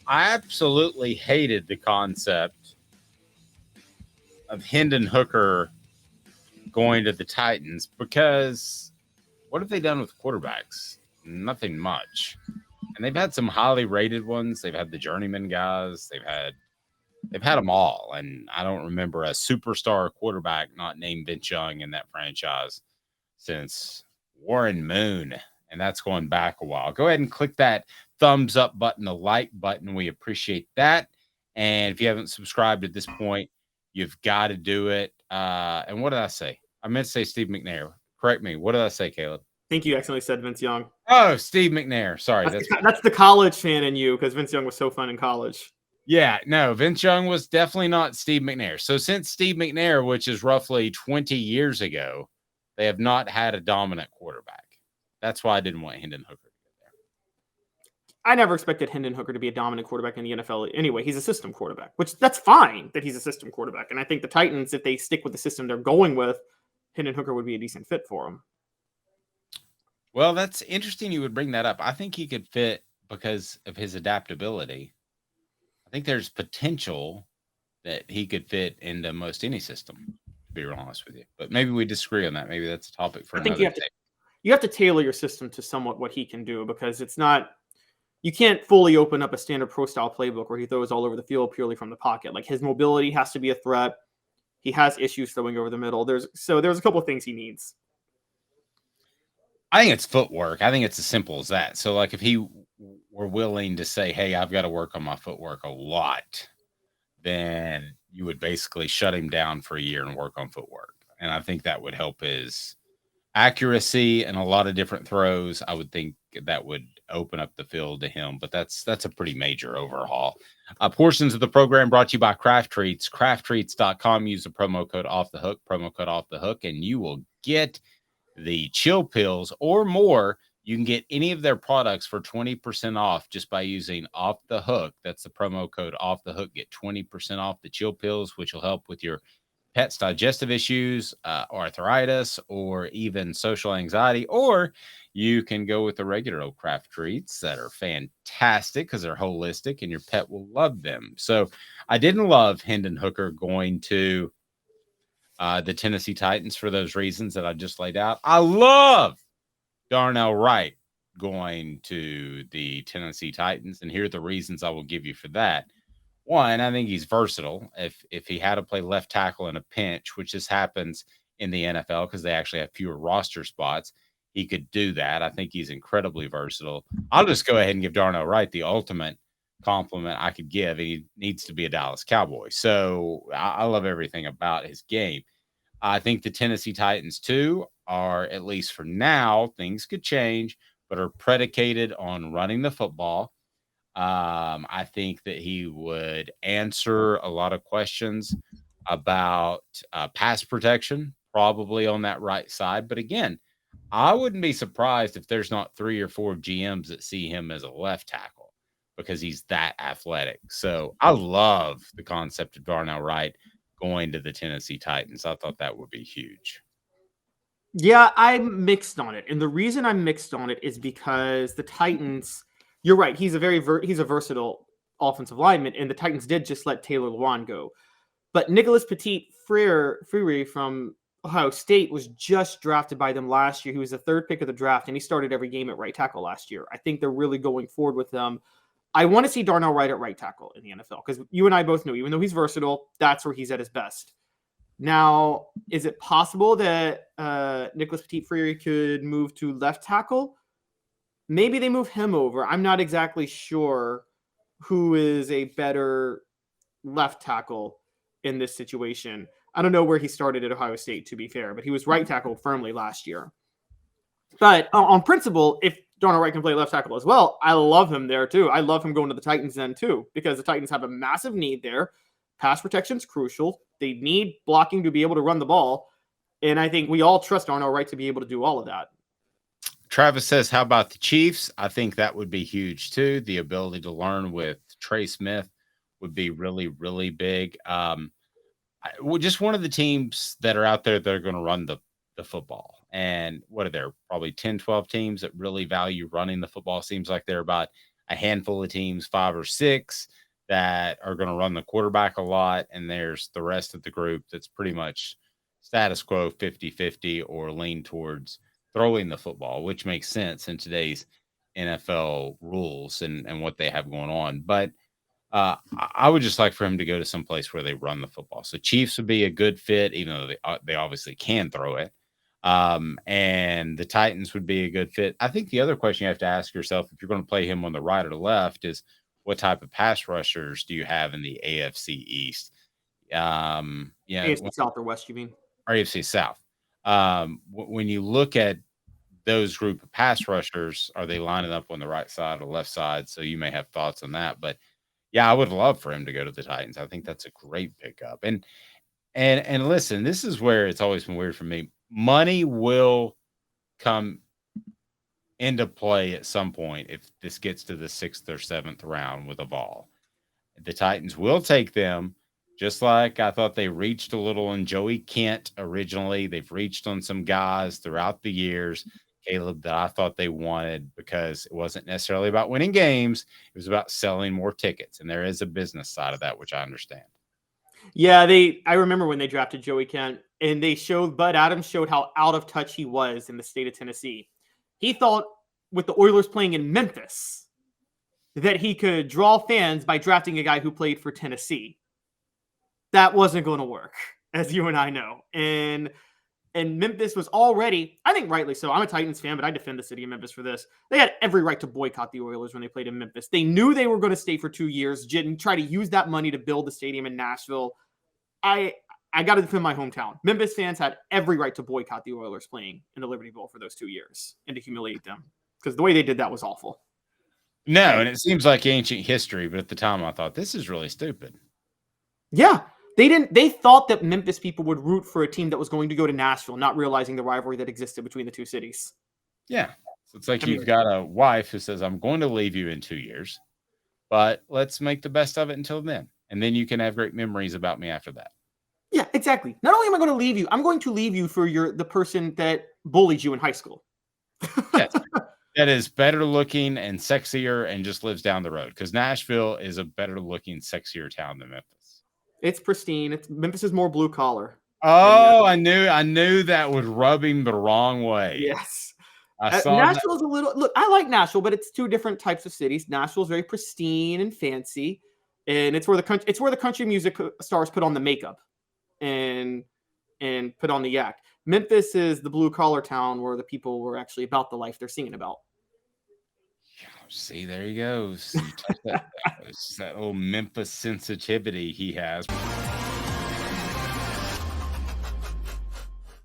I absolutely hated the concept of Hendon Hooker going to the Titans because what have they done with quarterbacks? Nothing much. And they've had some highly rated ones. They've had the journeyman guys. They've had them all. And I don't remember a superstar quarterback not named Vince Young in that franchise since Warren Moon. And that's going back a while. Go ahead and click that thumbs up button, the like button. We appreciate that. And if you haven't subscribed at this point, you've got to do it. And what did I say? I meant to say Steve McNair. Correct me. What did I say, Caleb? I think you accidentally said Vince Young. Oh, Steve McNair. Sorry. That's the college fan in you because Vince Young was so fun in college. Yeah, no, Vince Young was definitely not Steve McNair. So since Steve McNair, which is roughly 20 years ago, they have not had a dominant quarterback. That's why I didn't want Hendon Hooker to get there. I never expected Hendon Hooker to be a dominant quarterback in the NFL. Anyway, he's a system quarterback, which that's fine that he's a system quarterback. And I think the Titans, if they stick with the system they're going with, Hendon Hooker would be a decent fit for him. Well, that's interesting you would bring that up. I think he could fit because of his adaptability. I think there's potential that he could fit into most any system, to be real honest with you. But maybe we disagree on that. Maybe that's a topic for another day. You have to tailor your system to somewhat what he can do because it's not – you can't fully open up a standard pro-style playbook where he throws all over the field purely from the pocket. Like his mobility has to be a threat. He has issues throwing over the middle. There's a couple of things he needs. I think it's footwork. I think it's as simple as that. So, like, if he were willing to say, hey, I've got to work on my footwork a lot, then you would basically shut him down for a year and work on footwork. And I think that would help his accuracy and a lot of different throws. I would think that would open up the field to him, but that's a pretty major overhaul. Portions of the program brought to you by Craft Treats. CraftTreats.com. Use the promo code off the hook, and you will get the chill pills or more. You can get any of their products for 20% off just by using Off the Hook. That's the promo code Off the Hook. Get 20% off the chill pills, which will help with your pet's digestive issues, arthritis, or even social anxiety. Or you can go with the regular old Craft Treats that are fantastic because they're holistic and your pet will love them. So I didn't love Hendon Hooker going to the Tennessee Titans for those reasons that I just laid out. I love Darnell Wright going to the Tennessee Titans, and here are the reasons I will give you for that. One, I think he's versatile. If he had to play left tackle in a pinch, which just happens in the NFL because they actually have fewer roster spots, he could do that. I think he's incredibly versatile. I'll just go ahead and give Darnell Wright the ultimate compliment I could give. He needs to be a Dallas Cowboy. So I love everything about his game. I think the Tennessee Titans, too, are, at least for now, things could change, but are predicated on running the football. I think that he would answer a lot of questions about pass protection, probably on that right side. But again, I wouldn't be surprised if there's not 3 or 4 GMs that see him as a left tackle because he's that athletic. So I love the concept of Darnell Wright going to the Tennessee Titans. I thought that would be huge. Yeah, I'm mixed on it. And the reason I'm mixed on it is because the Titans – you're right. He's a versatile offensive lineman, and the Titans did just let Taylor Lewan go. But Nicholas Petit-Frere from Ohio State was just drafted by them last year. He was the 3rd pick of the draft, and he started every game at right tackle last year. I think they're really going forward with him. I want to see Darnell Wright at right tackle in the NFL because you and I both know, even though he's versatile, that's where he's at his best. Now, is it possible that Nicholas Petit-Frere could move to left tackle? Maybe they move him over. I'm not exactly sure who is a better left tackle in this situation. I don't know where he started at Ohio State, to be fair, but he was right tackle firmly last year. But on principle, if Darnell Wright can play left tackle as well, I love him there too. I love him going to the Titans then too, because the Titans have a massive need there. Pass protection is crucial. They need blocking to be able to run the ball. And I think we all trust Darnell Wright to be able to do all of that. Travis says, how about the Chiefs? I think that would be huge too. The ability to learn with Trey Smith would be really, really big. Just one of the teams that are out there that are going to run the football. And what are there? Probably 10, 12 teams that really value running the football. Seems like they're about a handful of teams, 5 or 6, that are going to run the quarterback a lot. And there's the rest of the group that's pretty much status quo 50-50 or lean towards throwing the football, which makes sense in today's NFL rules and what they have going on. But I would just like for him to go to some place where they run the football. So Chiefs would be a good fit, even though they obviously can throw it. And the Titans would be a good fit. I think the other question you have to ask yourself, if you're going to play him on the right or the left, is what type of pass rushers do you have in the AFC East? Yeah, AFC South or West, you mean? or AFC South. When you look at those group of pass rushers, are they lining up on the right side or left side? So you may have thoughts on that, but yeah, I would love for him to go to the Titans. I think that's a great pickup. And listen, this is where it's always been weird for me. Money will come into play at some point if this gets to the 6th or 7th round with a Vol. The Titans will take them, just like I thought they reached a little on Joey Kent originally. They've reached on some guys throughout the years, Caleb, that I thought they wanted because it wasn't necessarily about winning games. It was about selling more tickets. And there is a business side of that, which I understand. Yeah, I remember when they drafted Joey Kent, and Bud Adams showed how out of touch he was in the state of Tennessee. He thought with the Oilers playing in Memphis that he could draw fans by drafting a guy who played for Tennessee. That wasn't going to work, as you and I know. And Memphis was already, I think rightly so. I'm a Titans fan, but I defend the city of Memphis for this. They had every right to boycott the Oilers when they played in Memphis. They knew they were going to stay for 2 years, and try to use that money to build the stadium in Nashville. I got to defend my hometown. Memphis fans had every right to boycott the Oilers playing in the Liberty Bowl for those 2 years and to humiliate them, because the way they did that was awful. No, and it seems like ancient history, but at the time I thought this is really stupid. Yeah. They thought that Memphis people would root for a team that was going to go to Nashville, not realizing the rivalry that existed between the two cities. Yeah. So it's like you've got a wife who says, I'm going to leave you in 2 years, but let's make the best of it until then. And then you can have great memories about me after that. Yeah, exactly. Not only am I going to leave you, I'm going to leave you for the person that bullied you in high school. Yes. That is better looking and sexier and just lives down the road, because Nashville is a better looking, sexier town than Memphis. It's pristine. Memphis is more blue collar. Oh, I knew that would rub him the wrong way. Yes. Nashville's a little, look, I like Nashville, but it's two different types of cities. Nashville's very pristine and fancy, and it's where the country music stars put on the makeup and put on the yak. Memphis is the blue collar town where the people were actually about the life they're singing about. See, there he goes. That little Memphis sensitivity he has.